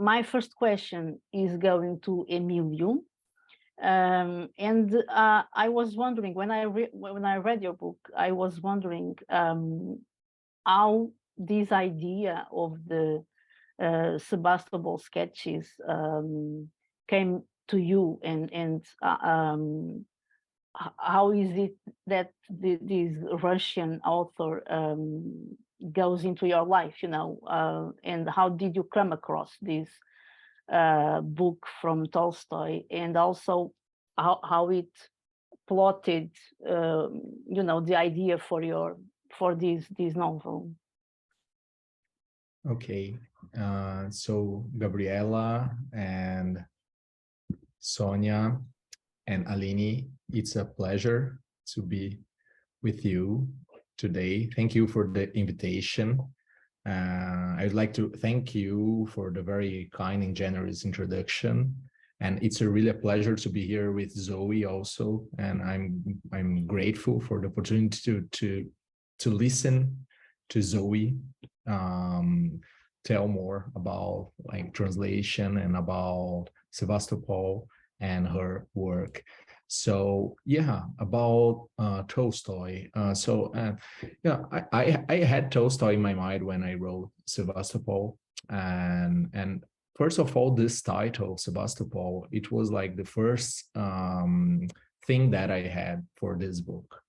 my first question is going to Emilio. I was wondering, when I read your book, I was wondering how this idea of the Sebastopol sketches came to you, and how is it that this Russian author goes into your life, and how did you come across this book from Tolstoy, and also how it plotted, the idea for this novel? Okay, so Gabriela and Sonia and Aline, it's a pleasure to be with you today. Thank you for the invitation. I'd like to thank you for the very kind and generous introduction. And it's really a pleasure to be here with Zoe also. And I'm grateful for the opportunity to listen to Zoe tell more about like translation and about Sevastopol and her work. So yeah, about Tolstoy. Yeah, I had Tolstoy in my mind when I wrote Sevastopol, and first of all, this title Sevastopol, it was like the first thing that I had for this book.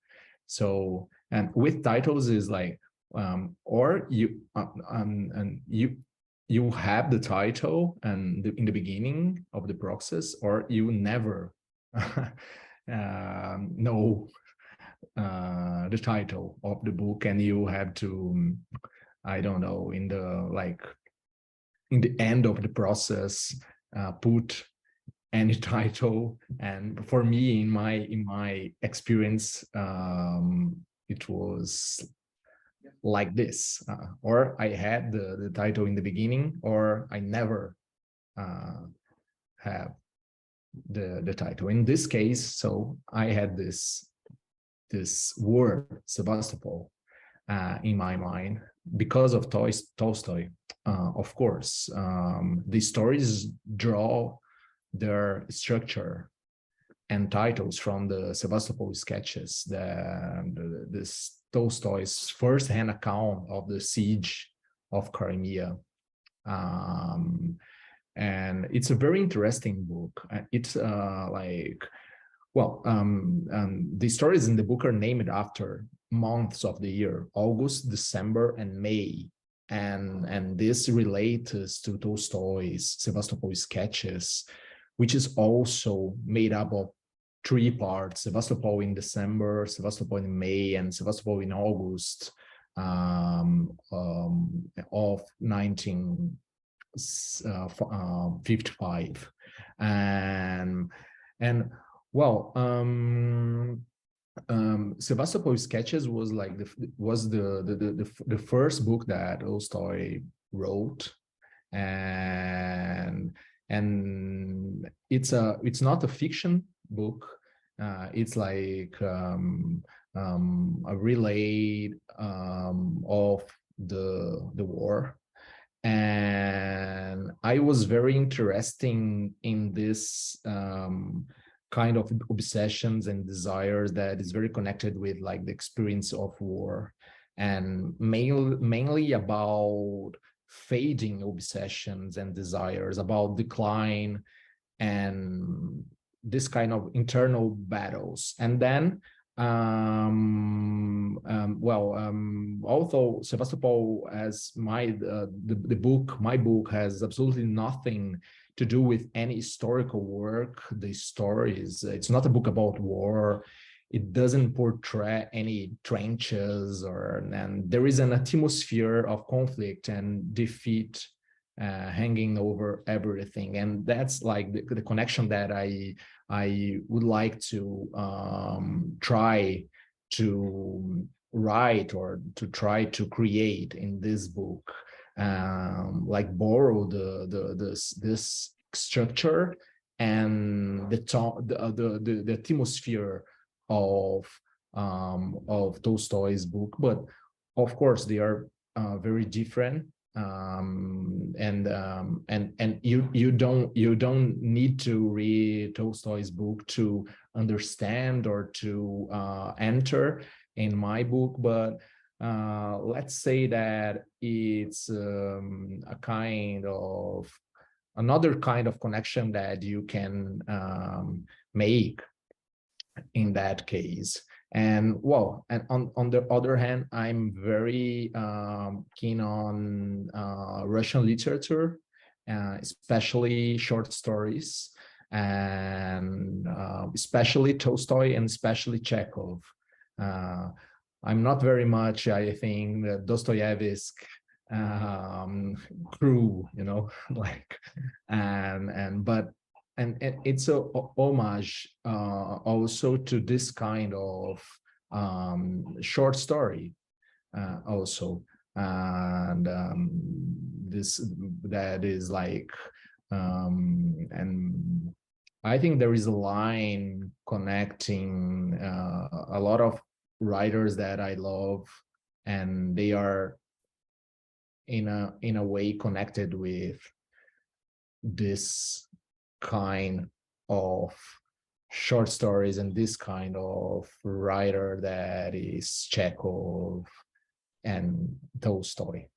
So, and with titles is like or you and you have the title and in the beginning of the process, or you never know the title of the book, and you have to, I don't know, in the end of the process, put any title. And for me, in my experience, it was like this, or I had the title in the beginning, or I never have the title. In this case, so I had this word Sevastopol in my mind because of Tolstoy. Of course, the stories draw their structure and titles from the Sebastopol Sketches, this Tolstoy's first-hand account of the siege of Crimea. And it's a very interesting book. It's the stories in the book are named after months of the year: August, December, and May. And this relates to Tolstoy's Sebastopol Sketches, which is also made up of 3 parts: Sevastopol in December, Sevastopol in May, and Sevastopol in August of 1955. Sevastopol Sketches was like the first book that Tolstoy wrote, and it's not a fiction book. It's like a relay of the war, and I was very interested in this kind of obsessions and desires that is very connected with like the experience of war, and mainly about fading obsessions and desires, about decline and this kind of internal battles. And then although Sevastopol, as my book has absolutely nothing to do with any historical work. The stories, it's not a book about war. It doesn't portray any trenches, and there is an atmosphere of conflict and defeat hanging over everything. And that's like the connection that I would like to try to write, or to try to create in this book, like borrow this structure and the atmosphere of Tolstoy's book. But of course they are very different. and you don't need to read Tolstoy's book to understand or to enter in my book, but let's say that it's a kind of another kind of connection that you can make in that case. And well, and on the other hand, I'm very keen on Russian literature, especially short stories, and especially Tolstoy and especially Chekhov. I'm not very much, I think, Dostoevsky crew, you know, like, but it's a homage also to this kind of short story also, and this that is like, and I think there is a line connecting a lot of writers that I love, and they are in a way connected with this kind of short stories and this kind of writer that is Chekhov and Tolstoy.